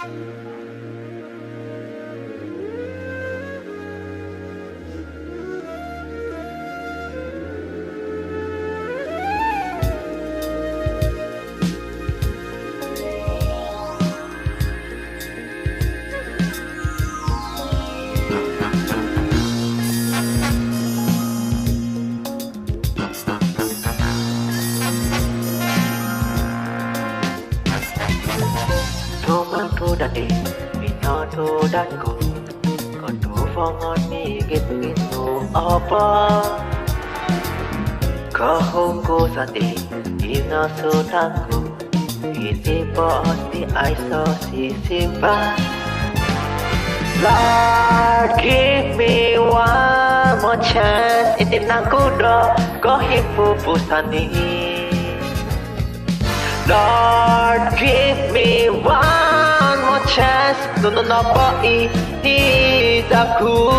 Thu đàn đi vì nhỏ thu đàn cô còn thu phong ngon mi ghét ghét thu apa có hôm cô ra đi ina su đàn cô iti po si ai so si simba Lord give me one more chance itin ang kudo ko hipu pusani Lord, give me one more chance. No, boy, he's a cool.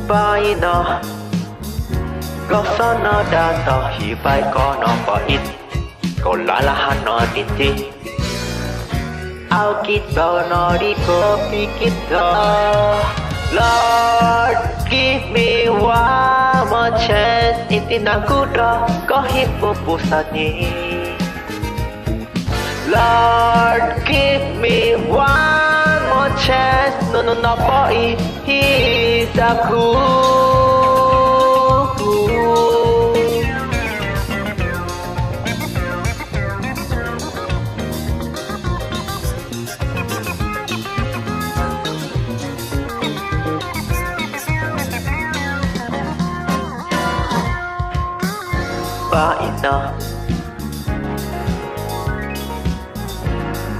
Bye no. Có sao nó đã tỏ hi vai có nó bỏ ít. Cậu là hắn nó tin tin. I'll get down on the coffee guitar. Lord, give me one more chance. Itin aku dah kau hipopusani. Lord, give me one more chance. No, boy, he's a cool.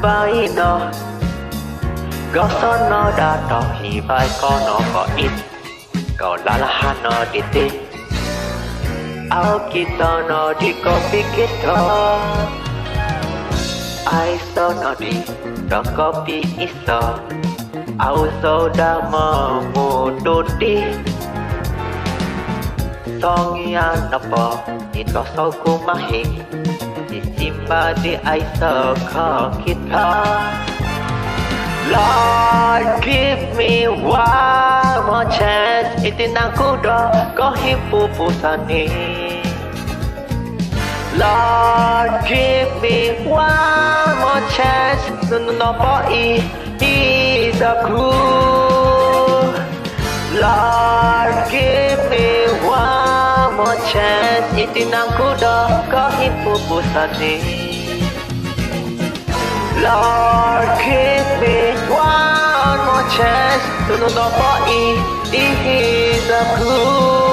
Bye no. Có sao nó đã tỏ hi vai có nó có ít. Cậu là hắn nó đi tin. I'll get down nó đi copy guitar. I saw nó đi đó copy ít so. I'll so đã mơ mù đốt đi. Song ya nó bỏ thì có sao cũng mà hình. Somebody I saw call guitar. Lord, give me one more chance. Itin aku dah kau hipopusani. Lord, give me one more chance. No, boy, he's a cool. Lord, give me one more chance. Itin aku dah kau hipopusani. Lord, give me one more chance. No, boy, he's a cool.